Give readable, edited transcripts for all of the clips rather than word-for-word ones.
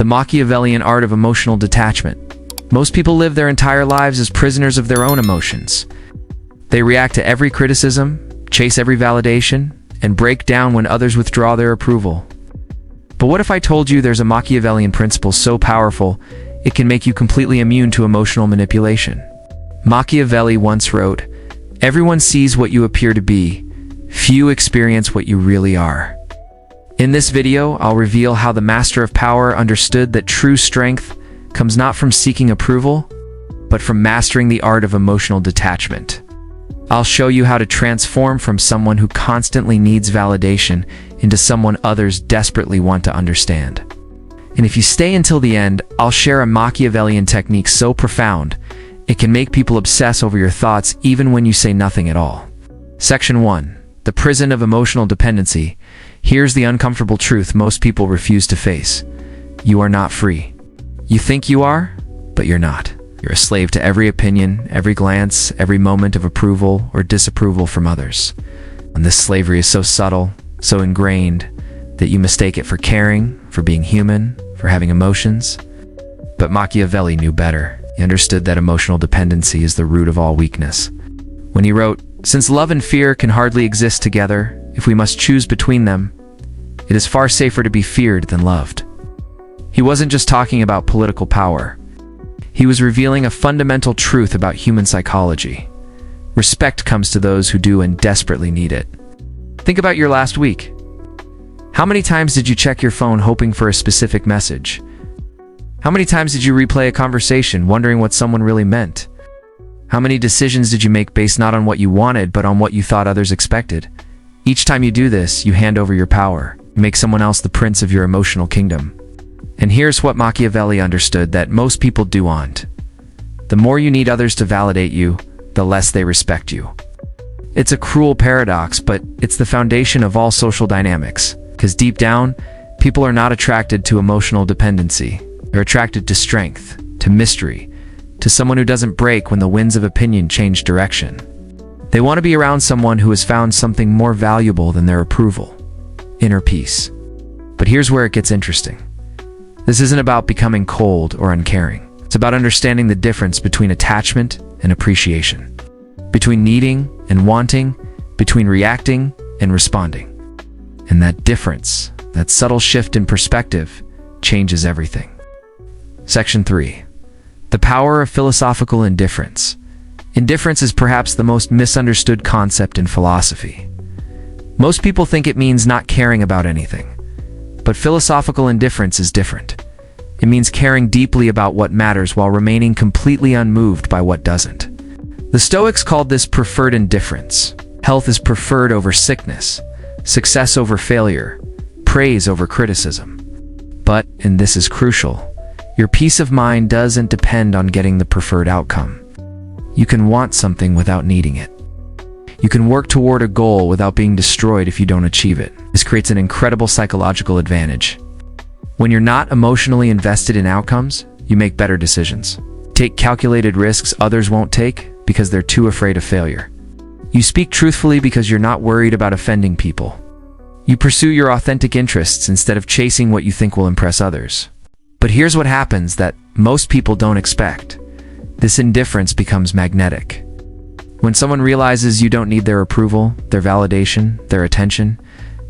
The Machiavellian art of emotional detachment. Most people live their entire lives as prisoners of their own emotions. They react to every criticism, chase every validation, and break down when others withdraw their approval. But what if I told you there's a Machiavellian principle so powerful, it can make you completely immune to emotional manipulation? Machiavelli once wrote, "Everyone sees what you appear to be. Few experience what you really are." In this video, I'll reveal how the master of power understood that true strength comes not from seeking approval, but from mastering the art of emotional detachment. I'll show you how to transform from someone who constantly needs validation into someone others desperately want to understand. And if you stay until the end, I'll share a Machiavellian technique so profound, it can make people obsess over your thoughts even when you say nothing at all. Section 1. The prison of emotional dependency. Here's the uncomfortable truth most people refuse to face. You are not free. You think you are, but you're not. You're a slave to every opinion, every glance, every moment of approval or disapproval from others. And this slavery is so subtle, so ingrained, that you mistake it for caring, for being human, for having emotions. But Machiavelli knew better. He understood that emotional dependency is the root of all weakness. When he wrote, "Since love and fear can hardly exist together, if we must choose between them, it is far safer to be feared than loved." He wasn't just talking about political power. He was revealing a fundamental truth about human psychology. Respect comes to those who do and desperately need it. Think about your last week. How many times did you check your phone hoping for a specific message? How many times did you replay a conversation wondering what someone really meant? How many decisions did you make based not on what you wanted, but on what you thought others expected? Each time you do this, you hand over your power. You make someone else the prince of your emotional kingdom. And here's what Machiavelli understood that most people do aren't. The more you need others to validate you, the less they respect you. It's a cruel paradox, but it's the foundation of all social dynamics. Because deep down, people are not attracted to emotional dependency. They're attracted to strength, to mystery, to someone who doesn't break when the winds of opinion change direction. They want to be around someone who has found something more valuable than their approval: inner peace. But here's where it gets interesting. This isn't about becoming cold or uncaring. It's about understanding the difference between attachment and appreciation, between needing and wanting, between reacting and responding. And that difference, that subtle shift in perspective, changes everything. Section 3. The power of philosophical indifference. Indifference is perhaps the most misunderstood concept in philosophy. Most people think it means not caring about anything. But philosophical indifference is different. It means caring deeply about what matters while remaining completely unmoved by what doesn't. The Stoics called this preferred indifference. Health is preferred over sickness, success over failure, praise over criticism. But, and this is crucial, your peace of mind doesn't depend on getting the preferred outcome. You can want something without needing it. You can work toward a goal without being destroyed if you don't achieve it. This creates an incredible psychological advantage. When you're not emotionally invested in outcomes, you make better decisions. Take calculated risks others won't take because they're too afraid of failure. You speak truthfully because you're not worried about offending people. You pursue your authentic interests instead of chasing what you think will impress others. But here's what happens that most people don't expect. This indifference becomes magnetic. When someone realizes you don't need their approval, their validation, their attention,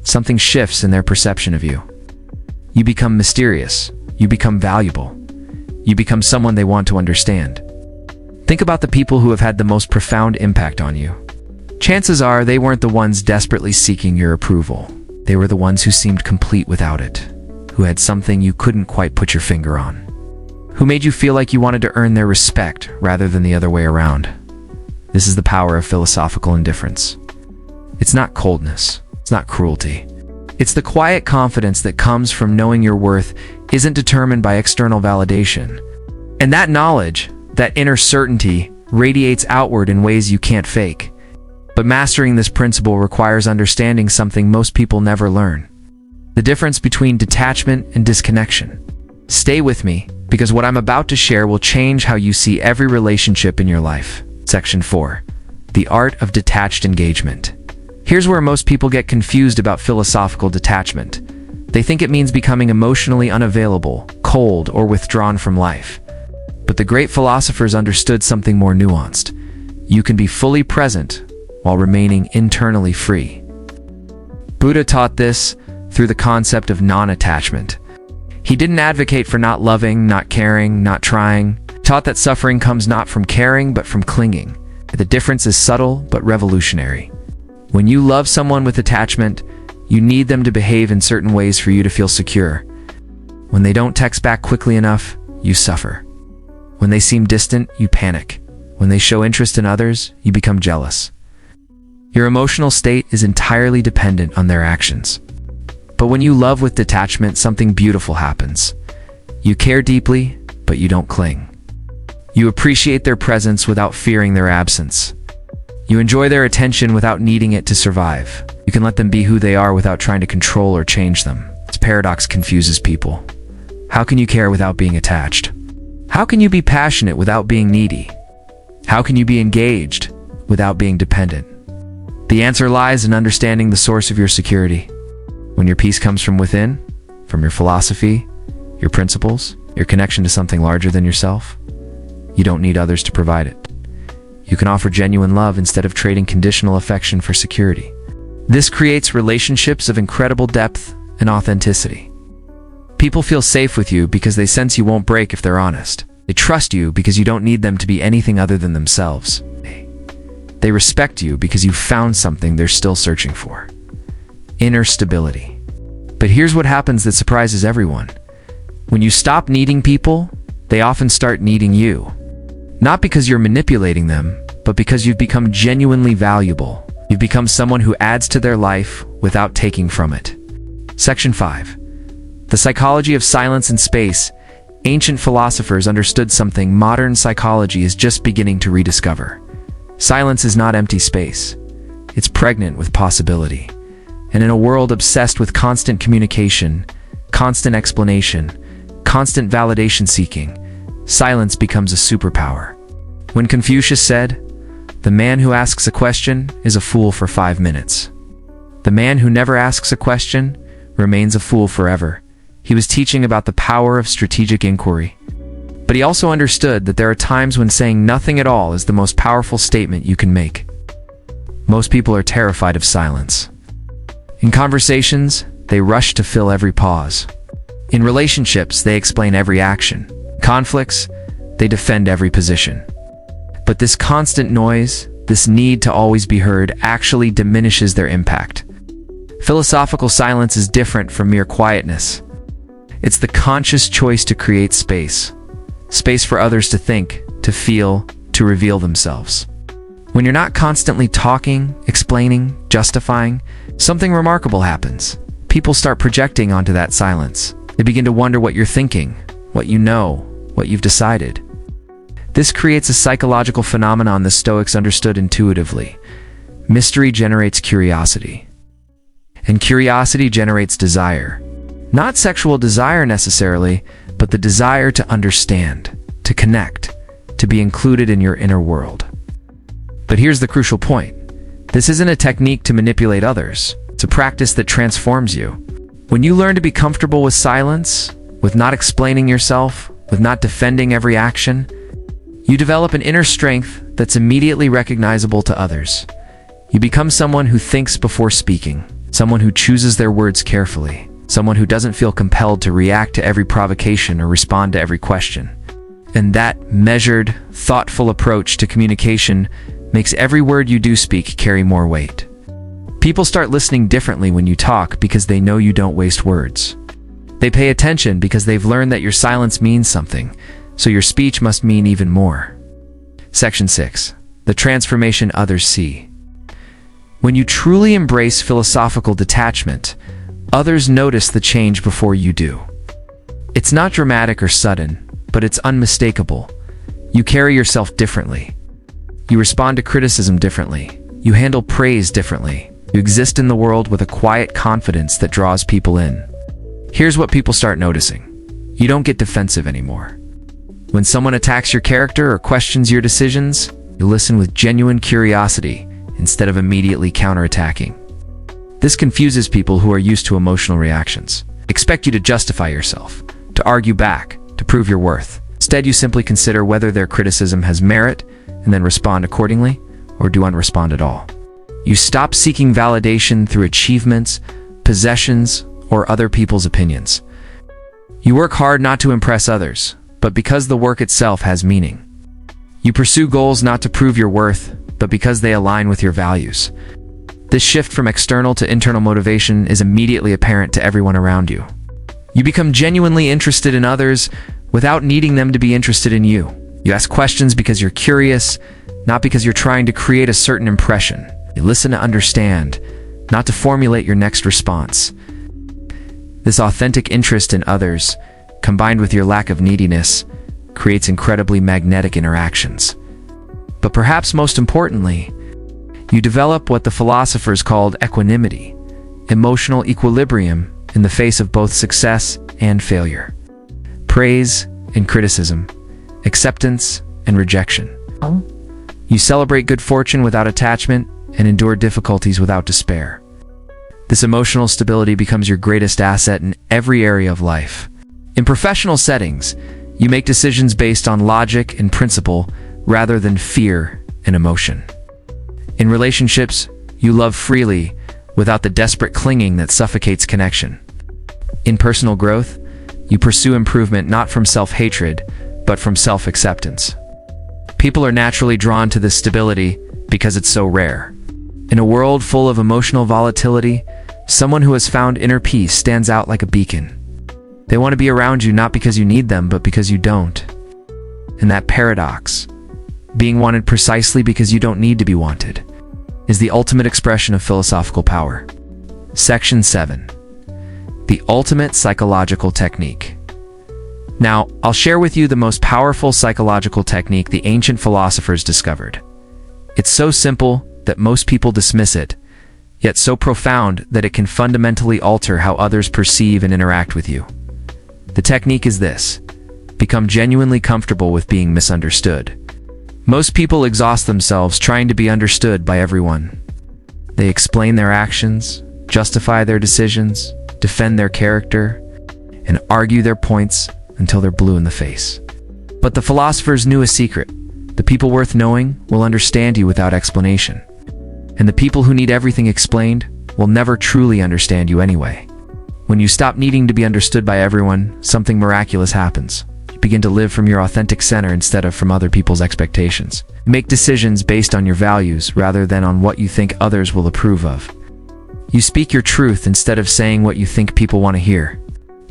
something shifts in their perception of you. You become mysterious. You become valuable. You become someone they want to understand. Think about the people who have had the most profound impact on you. Chances are they weren't the ones desperately seeking your approval. They were the ones who seemed complete without it, who had something you couldn't quite put your finger on, who made you feel like you wanted to earn their respect rather than the other way around. This is the power of philosophical indifference. It's not coldness. It's not cruelty. It's the quiet confidence that comes from knowing your worth isn't determined by external validation. And that knowledge, that inner certainty, radiates outward in ways you can't fake. But mastering this principle requires understanding something most people never learn: the difference between detachment and disconnection. Stay with me, because what I'm about to share will change how you see every relationship in your life. Section 4. The art of detached engagement. Here's where most people get confused about philosophical detachment. They think it means becoming emotionally unavailable, cold, or withdrawn from life. But the great philosophers understood something more nuanced. You can be fully present while remaining internally free. Buddha taught this through the concept of non-attachment. He didn't advocate for not loving, not caring, not trying. He taught that suffering comes not from caring, but from clinging. The difference is subtle but revolutionary. When you love someone with attachment, you need them to behave in certain ways for you to feel secure. When they don't text back quickly enough, you suffer. When they seem distant, you panic. When they show interest in others, you become jealous. Your emotional state is entirely dependent on their actions. But when you love with detachment, something beautiful happens. You care deeply, but you don't cling. You appreciate their presence without fearing their absence. You enjoy their attention without needing it to survive. You can let them be who they are without trying to control or change them. This paradox confuses people. How can you care without being attached? How can you be passionate without being needy? How can you be engaged without being dependent? The answer lies in understanding the source of your security. When your peace comes from within, from your philosophy, your principles, your connection to something larger than yourself, you don't need others to provide it. You can offer genuine love instead of trading conditional affection for security. This creates relationships of incredible depth and authenticity. People feel safe with you because they sense you won't break if they're honest. They trust you because you don't need them to be anything other than themselves. They respect you because you've found something they're still searching for. Inner stability. But here's what happens that surprises everyone. When you stop needing people, they often start needing you. Not because you're manipulating them, but because you've become genuinely valuable. You've become someone who adds to their life without taking from it. Section 5. The psychology of silence and space. Ancient philosophers understood something modern psychology is just beginning to rediscover. Silence is not empty space. It's pregnant with possibility. And in a world obsessed with constant communication, constant explanation, constant validation seeking, silence becomes a superpower. When Confucius said, "The man who asks a question is a fool for 5 minutes. The man who never asks a question remains a fool forever," he was teaching about the power of strategic inquiry. But he also understood that there are times when saying nothing at all is the most powerful statement you can make. Most people are terrified of silence. In conversations, they rush to fill every pause. In relationships, they explain every action. Conflicts, they defend every position. But this constant noise, this need to always be heard, actually diminishes their impact. Philosophical silence is different from mere quietness. It's the conscious choice to create space. Space for others to think, to feel, to reveal themselves. When you're not constantly talking, explaining, justifying, something remarkable happens. People start projecting onto that silence. They begin to wonder what you're thinking, what you know, what you've decided. This creates a psychological phenomenon the Stoics understood intuitively. Mystery generates curiosity. And curiosity generates desire. Not sexual desire necessarily, but the desire to understand, to connect, to be included in your inner world. But here's the crucial point. This isn't a technique to manipulate others. It's a practice that transforms you. When you learn to be comfortable with silence, with not explaining yourself, with not defending every action, you develop an inner strength that's immediately recognizable to others. You become someone who thinks before speaking, someone who chooses their words carefully, someone who doesn't feel compelled to react to every provocation or respond to every question. And that measured, thoughtful approach to communication makes every word you do speak carry more weight. People start listening differently when you talk because they know you don't waste words. They pay attention because they've learned that your silence means something, so your speech must mean even more. Section 6. The transformation others see. When you truly embrace philosophical detachment, others notice the change before you do. It's not dramatic or sudden, but it's unmistakable. You carry yourself differently. You respond to criticism differently. You handle praise differently. You exist in the world with a quiet confidence that draws people in. Here's what people start noticing. You don't get defensive anymore. When someone attacks your character or questions your decisions, you listen with genuine curiosity instead of immediately counterattacking. This confuses people who are used to emotional reactions. Expect you to justify yourself, to to argue back, to prove your worth. Instead, you simply consider whether their criticism has merit and then respond accordingly, or do not respond at all. You stop seeking validation through achievements, possessions, or other people's opinions. You work hard not to impress others, but because the work itself has meaning. You pursue goals not to prove your worth, but because they align with your values. This shift from external to internal motivation is immediately apparent to everyone around you. You become genuinely interested in others without needing them to be interested in you. You ask questions because you're curious, not because you're trying to create a certain impression. You listen to understand, not to formulate your next response. This authentic interest in others, combined with your lack of neediness, creates incredibly magnetic interactions. But perhaps most importantly, you develop what the philosophers called equanimity, emotional equilibrium in the face of both success and failure, praise and criticism, acceptance and rejection. You celebrate good fortune without attachment and endure difficulties without despair. This emotional stability becomes your greatest asset in every area of life. In professional settings, you make decisions based on logic and principle rather than fear and emotion. In relationships, you love freely without the desperate clinging that suffocates connection. In personal growth, you pursue improvement not from self-hatred, but from self-acceptance. People are naturally drawn to this stability because it's so rare. In a world full of emotional volatility, someone who has found inner peace stands out like a beacon. They want to be around you not because you need them, but because you don't. And that paradox, being wanted precisely because you don't need to be wanted, is the ultimate expression of philosophical power. Section 7. The ultimate psychological technique. Now, I'll share with you the most powerful psychological technique the ancient philosophers discovered. It's so simple that most people dismiss it, yet so profound that it can fundamentally alter how others perceive and interact with you. The technique is this: become genuinely comfortable with being misunderstood. Most people exhaust themselves trying to be understood by everyone. They explain their actions, justify their decisions, defend their character, and argue their points until they're blue in the face. But the philosophers knew a secret. The people worth knowing will understand you without explanation. And the people who need everything explained will never truly understand you anyway. When you stop needing to be understood by everyone, something miraculous happens. You begin to live from your authentic center instead of from other people's expectations. Make decisions based on your values rather than on what you think others will approve of. You speak your truth instead of saying what you think people want to hear.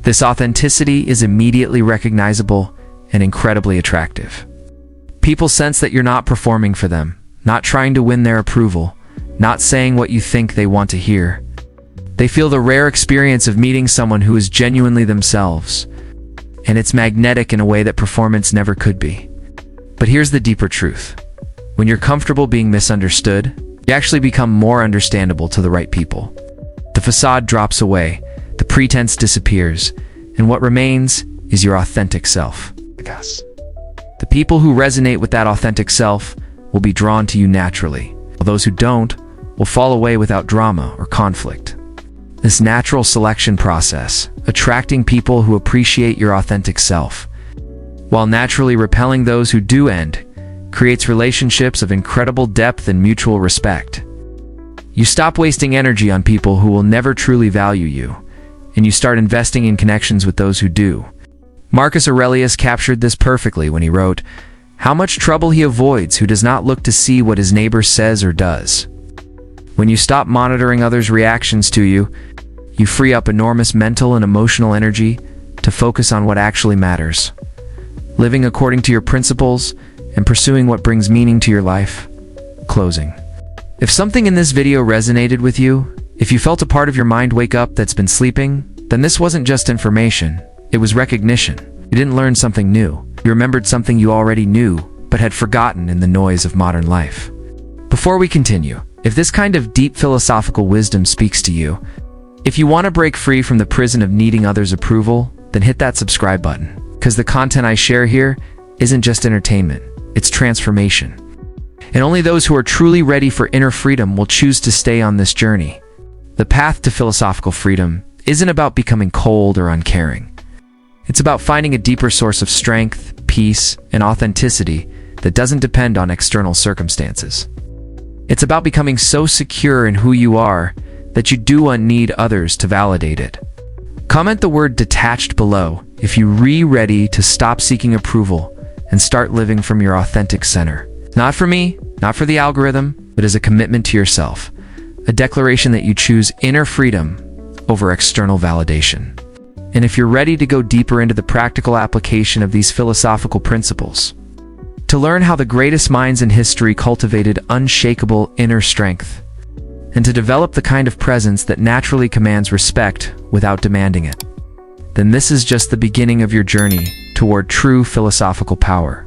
This authenticity is immediately recognizable and incredibly attractive. People sense that you're not performing for them, not trying to win their approval, not saying what you think they want to hear. They feel the rare experience of meeting someone who is genuinely themselves, and it's magnetic in a way that performance never could be. But here's the deeper truth. When you're comfortable being misunderstood, you actually become more understandable to the right people. The facade drops away, the pretense disappears, and what remains is your authentic self. The people who resonate with that authentic self will be drawn to you naturally, while those who don't will fall away without drama or conflict. This natural selection process, attracting people who appreciate your authentic self, while naturally repelling those who do end, creates relationships of incredible depth and mutual respect. You stop wasting energy on people who will never truly value you, and you start investing in connections with those who do. Marcus Aurelius captured this perfectly when he wrote, "How much trouble he avoids who does not look to see what his neighbor says or does." When you stop monitoring others' reactions to you, you free up enormous mental and emotional energy to focus on what actually matters. Living according to your principles and pursuing what brings meaning to your life. Closing. If something in this video resonated with you, if you felt a part of your mind wake up that's been sleeping, then this wasn't just information, it was recognition. You didn't learn something new. You remembered something you already knew, but had forgotten in the noise of modern life. Before we continue, if this kind of deep philosophical wisdom speaks to you, if you want to break free from the prison of needing others' approval, then hit that subscribe button, because the content I share here isn't just entertainment, it's transformation. And only those who are truly ready for inner freedom will choose to stay on this journey. The path to philosophical freedom isn't about becoming cold or uncaring. It's about finding a deeper source of strength, peace, and authenticity that doesn't depend on external circumstances. It's about becoming so secure in who you are that you don't need others to validate it. Comment the word detached below if you're ready to stop seeking approval and start living from your authentic center. Not for me, not for the algorithm, but as a commitment to yourself. A declaration that you choose inner freedom over external validation. And if you're ready to go deeper into the practical application of these philosophical principles, to learn how the greatest minds in history cultivated unshakable inner strength, and to develop the kind of presence that naturally commands respect without demanding it, then this is just the beginning of your journey toward true philosophical power.